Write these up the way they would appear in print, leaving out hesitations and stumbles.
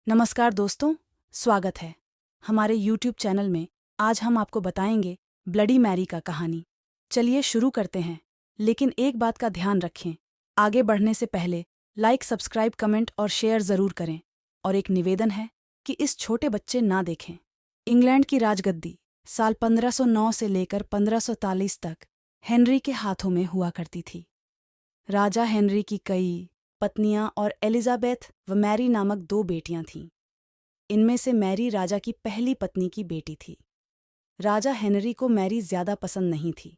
नमस्कार दोस्तों, स्वागत है हमारे YouTube चैनल में। आज हम आपको बताएंगे ब्लडी मैरी का कहानी। चलिए शुरू करते हैं, लेकिन एक बात का ध्यान रखें, आगे बढ़ने से पहले लाइक, सब्सक्राइब, कमेंट और शेयर ज़रूर करें। और एक निवेदन है कि इस छोटे बच्चे ना देखें। इंग्लैंड की राजगद्दी साल 1509 से लेकर 1543 तक हेनरी के हाथों में हुआ करती थी। राजा हेनरी की कई पत्नियां और एलिजाबेथ व मैरी नामक 2 बेटियां थीं। इनमें से मैरी राजा की पहली पत्नी की बेटी थी। राजा हेनरी को मैरी ज्यादा पसंद नहीं थी,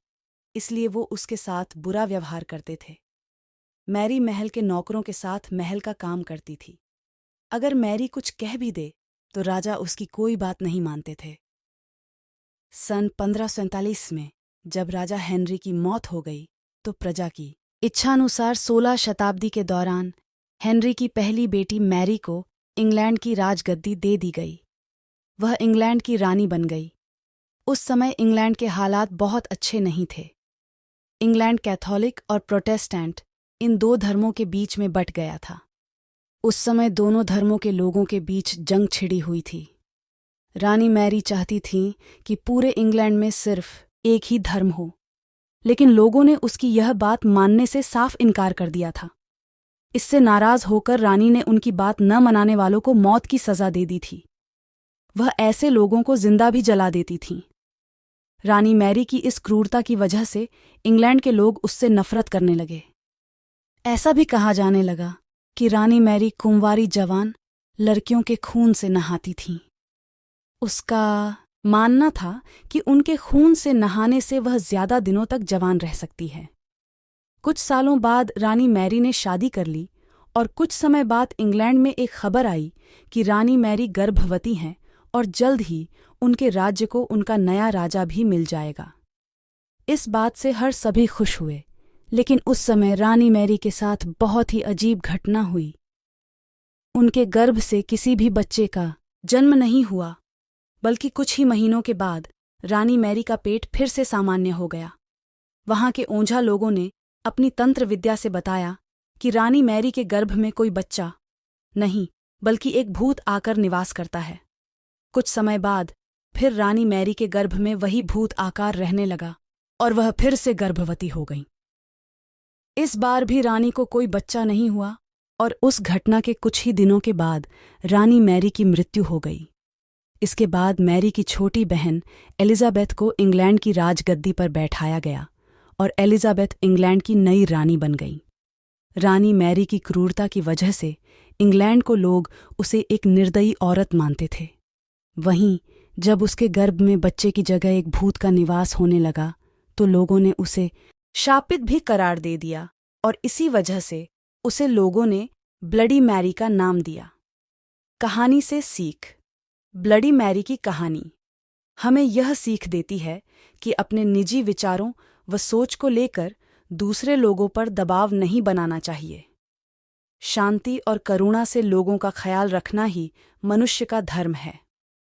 इसलिए वो उसके साथ बुरा व्यवहार करते थे। मैरी महल के नौकरों के साथ महल का काम करती थी। अगर मैरी कुछ कह भी दे तो राजा उसकी कोई बात नहीं मानते थे। सन 1547 में जब राजा हेनरी की मौत हो गई तो प्रजा की इच्छानुसार 16 शताब्दी के दौरान हेनरी की पहली बेटी मैरी को इंग्लैंड की राजगद्दी दे दी गई। वह इंग्लैंड की रानी बन गई। उस समय इंग्लैंड के हालात बहुत अच्छे नहीं थे। इंग्लैंड कैथोलिक और प्रोटेस्टेंट इन 2 धर्मों के बीच में बंट गया था। उस समय दोनों धर्मों के लोगों के बीच जंग छिड़ी हुई थी। रानी मैरी चाहती थी कि पूरे इंग्लैंड में सिर्फ एक ही धर्म हो, लेकिन लोगों ने उसकी यह बात मानने से साफ इनकार कर दिया था। इससे नाराज होकर रानी ने उनकी बात न मनाने वालों को मौत की सजा दे दी थी। वह ऐसे लोगों को जिंदा भी जला देती थीं। रानी मैरी की इस क्रूरता की वजह से इंग्लैंड के लोग उससे नफरत करने लगे। ऐसा भी कहा जाने लगा कि रानी मैरी कुंवारी जवान लड़कियों के खून से नहाती थीं। उसका मानना था कि उनके खून से नहाने से वह ज्यादा दिनों तक जवान रह सकती है। कुछ सालों बाद रानी मैरी ने शादी कर ली और कुछ समय बाद इंग्लैंड में एक खबर आई कि रानी मैरी गर्भवती हैं और जल्द ही उनके राज्य को उनका नया राजा भी मिल जाएगा। इस बात से हर सभी खुश हुए, लेकिन उस समय रानी मैरी के साथ बहुत ही अजीब घटना हुई। उनके गर्भ से किसी भी बच्चे का जन्म नहीं हुआ, बल्कि कुछ ही महीनों के बाद रानी मैरी का पेट फिर से सामान्य हो गया। वहां के ओंझा लोगों ने अपनी तंत्र विद्या से बताया कि रानी मैरी के गर्भ में कोई बच्चा नहीं, बल्कि एक भूत आकर निवास करता है। कुछ समय बाद फिर रानी मैरी के गर्भ में वही भूत आकार रहने लगा और वह फिर से गर्भवती हो गई। इस बार भी रानी को कोई बच्चा नहीं हुआ और उस घटना के कुछ ही दिनों के बाद रानी मैरी की मृत्यु हो गई। इसके बाद मैरी की छोटी बहन एलिजाबेथ को इंग्लैंड की राजगद्दी पर बैठाया गया और एलिजाबेथ इंग्लैंड की नई रानी बन गई। रानी मैरी की क्रूरता की वजह से इंग्लैंड को लोग उसे एक निर्दयी औरत मानते थे। वहीं जब उसके गर्भ में बच्चे की जगह एक भूत का निवास होने लगा तो लोगों ने उसे शापित भी करार दे दिया और इसी वजह से उसे लोगों ने ब्लडी मैरी का नाम दिया। कहानी से सीख। ब्लडी मैरी की कहानी हमें यह सीख देती है कि अपने निजी विचारों व सोच को लेकर दूसरे लोगों पर दबाव नहीं बनाना चाहिए। शांति और करुणा से लोगों का ख्याल रखना ही मनुष्य का धर्म है।